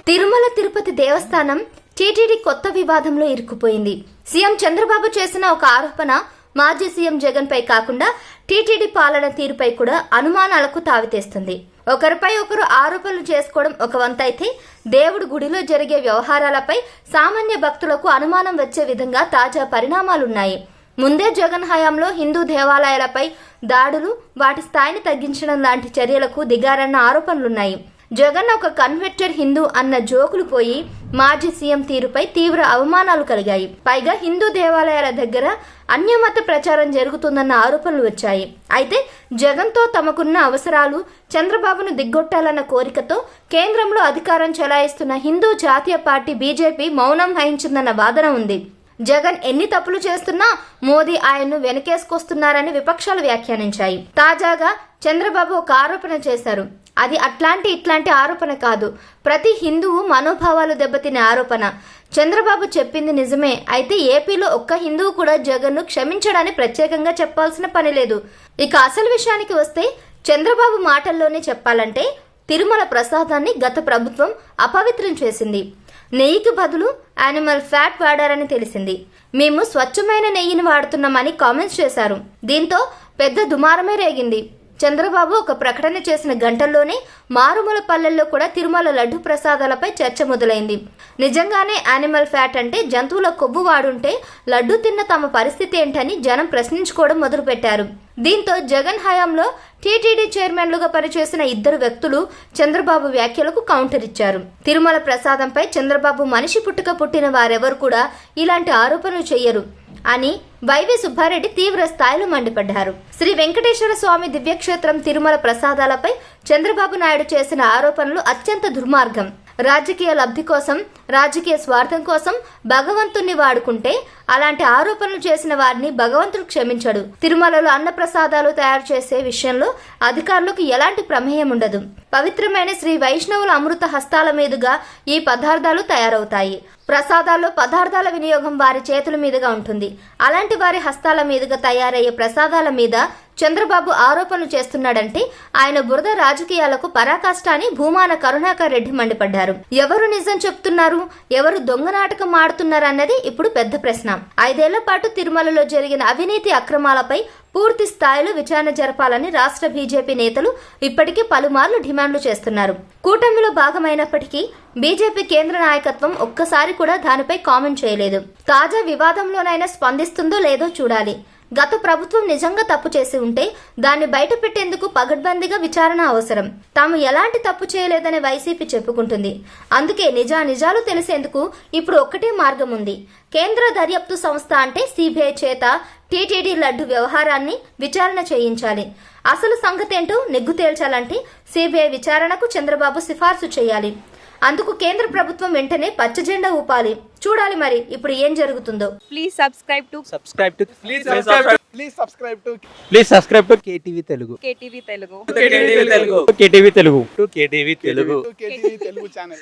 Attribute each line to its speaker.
Speaker 1: తిరుమల తిరుపతి దేవస్థానం TTD కొత్త వివాదంలో ఇరుక్కుపోయింది. CM Chandrababu చేసిన ఒక ఆరోపణ మాజీ సీఎం జగన్ పై కాకుండా టీటీడీ పాలన తీరుపై కూడా అనుమానాలకు తావితేస్తుంది. ఒకరిపై ఒకరు ఆరోపణలు చేసుకోవడం ఒక వంతైతే, దేవుడి గుడిలో జరిగే వ్యవహారాలపై సామాన్య భక్తులకు అనుమానం వచ్చే విధంగా తాజా పరిణామాలున్నాయి. ముందే జగన్ హయాంలో హిందూ దేవాలయాలపై దాడులు, వాటి స్థాయిని తగ్గించడం లాంటి చర్యలకు దిగారన్న ఆరోపణలున్నాయి. జగన్ ఒక కన్వర్టెడ్ హిందూ అన్న జోకులు పోయి మాజీ సీఎం తీరుపై తీవ్ర అవమానాలు కలిగాయి. పైగా హిందూ దేవాలయాల దగ్గర అన్యమత ప్రచారం జరుగుతుందన్న ఆరోపణలు వచ్చాయి. అయితే జగన్తో తమకున్న అవసరాలు, చంద్రబాబును దిగ్గొట్టాలన్న కోరికతో కేంద్రంలో అధికారం చెలాయిస్తున్న హిందూ జాతీయ పార్టీ బీజేపీ మౌనం వహించిందన్న వాదన ఉంది. జగన్ ఎన్ని తప్పులు చేస్తున్నా మోదీ ఆయన్ను వెనకేసుకొస్తున్నారని విపక్షాలు వ్యాఖ్యానించాయి. తాజాగా చంద్రబాబు ఒక ఆరోపణ చేశారు. అది ఇట్లాంటి ఆరోపణ కాదు, ప్రతి హిందువు మనోభావాలు దెబ్బతినే ఆరోపణ. చంద్రబాబు చెప్పింది నిజమే. అయితే ఏపీలో ఒక్క హిందువు కూడా జగన్ను క్షమించడాన్ని ప్రత్యేకంగా చెప్పాల్సిన పని లేదు. ఇక అసలు విషయానికి వస్తే, చంద్రబాబు మాటల్లోనే చెప్పాలంటే తిరుమల ప్రసాదాన్ని గత ప్రభుత్వం అపవిత్రం చేసింది. నెయ్యికి బదులు యానిమల్ ఫ్యాట్ వాడారని తెలిసింది. మేము స్వచ్ఛమైన నెయ్యిని వాడుతున్నామని కామెంట్స్ చేశారు. దీంతో పెద్ద దుమారమే రేగింది. చంద్రబాబు ఒక ప్రకటన చేసిన గంటల్లోనే మారుమూల పల్లెల్లో కూడా తిరుమల లడ్డు ప్రసాదాలపై చర్చ మొదలైంది. నిజంగానే యానిమల్ ఫ్యాట్ అంటే జంతువుల కొవ్వు వాడుంటే లడ్డు తిన్న తమ పరిస్థితి ఏంటని జనం ప్రశ్నించుకోవడం మొదలుపెట్టారు. దీంతో జగన్ హయాంలో టీటీడీ చైర్మన్లుగా పనిచేసిన ఇద్దరు వ్యక్తులు చంద్రబాబు వ్యాఖ్యలకు కౌంటర్ ఇచ్చారు. తిరుమల ప్రసాదంపై చంద్రబాబు మనిషి పుట్టిన వారెవరు కూడా ఇలాంటి ఆరోపణలు చేయరు అని వైవి సుబ్బారెడ్డి తీవ్ర స్థాయిలో మండిపడ్డారు. శ్రీ వెంకటేశ్వర స్వామి దివ్యక్షేత్రం తిరుమల ప్రసాదాలపై చంద్రబాబు నాయుడు చేసిన ఆరోపణలు అత్యంత దుర్మార్గం. రాజకీయ లబ్ధి కోసం, రాజకీయ స్వార్థం కోసం భగవంతుణ్ణి వాడుకుంటే అలాంటి ఆరోపణలు చేసిన వారిని భగవంతుడు క్షమించడు. తిరుమలలో అన్న ప్రసాదాలు తయారు చేసే విషయంలో అధికారులకు ఎలాంటి ప్రమేయం ఉండదు. పవిత్రమైన శ్రీ వైష్ణవుల అమృత హస్తాల మీదుగా ఈ పదార్థాలు తయారవుతాయి. ప్రసాదాల్లో పదార్థాల వినియోగం వారి చేతుల మీదుగా ఉంటుంది. అలాంటి వారి హస్తాల మీదుగా తయారయ్యే ప్రసాదాల మీద చంద్రబాబు ఆరోపణలు చేస్తున్నాడంటే ఆయన బురద రాజకీయాలకు పరాకాష్ట అని భూమాన కరుణాకర్ రెడ్డి మండిపడ్డారు. ఎవరు నిజం చెప్తున్నారు, ఎవరు దొంగ నాటకం ఆడుతున్నారు అన్నది ఇప్పుడు పెద్ద ప్రశ్న. 5 ఏళ్ల పాటు తిరుమలలో జరిగిన అవినీతి అక్రమాలపై పూర్తి స్థాయిలో విచారణ జరపాలని రాష్ట్ర బీజేపీ నేతలు ఇప్పటికే పలుమార్లు డిమాండ్లు చేస్తున్నారు. కూటమిలో భాగమైనప్పటికీ బీజేపీ కేంద్ర నాయకత్వం ఒక్కసారి కూడా దానిపై కామెంట్ చేయలేదు. తాజా వివాదంలోనైనా స్పందిస్తుందో లేదో చూడాలి. గత ప్రభుత్వం నిజంగా తప్పు చేసి ఉంటే దాన్ని బయట పెట్టేందుకు పగడ్బందీగా విచారణ అవసరం. తాము ఎలాంటి తప్పు చేయలేదని వైసీపీ చెప్పుకుంటుంది. అందుకే నిజాలు తెలిసేందుకు ఇప్పుడు ఒక్కటే మార్గం ఉంది. కేంద్ర దర్యాప్తు సంస్థ అంటే సిబిఐ చేత టీటీడీ లడ్డు వ్యవహారాన్ని విచారణ చేయించాలి. అసలు సంగతేంటో నిగ్గు తేల్చాలంటే సిబిఐ విచారణకు చంద్రబాబు సిఫార్సు చేయాలి. అందుకు కేంద్ర ప్రభుత్వం వెంటనే పచ్చ జెండా ఊపాలి. చూడాలి మరి ఇప్పుడు ఏం జరుగుతుందో.
Speaker 2: Please subscribe to
Speaker 3: KTV Telugu.
Speaker 2: KTV Telugu.
Speaker 3: KTV Telugu channel.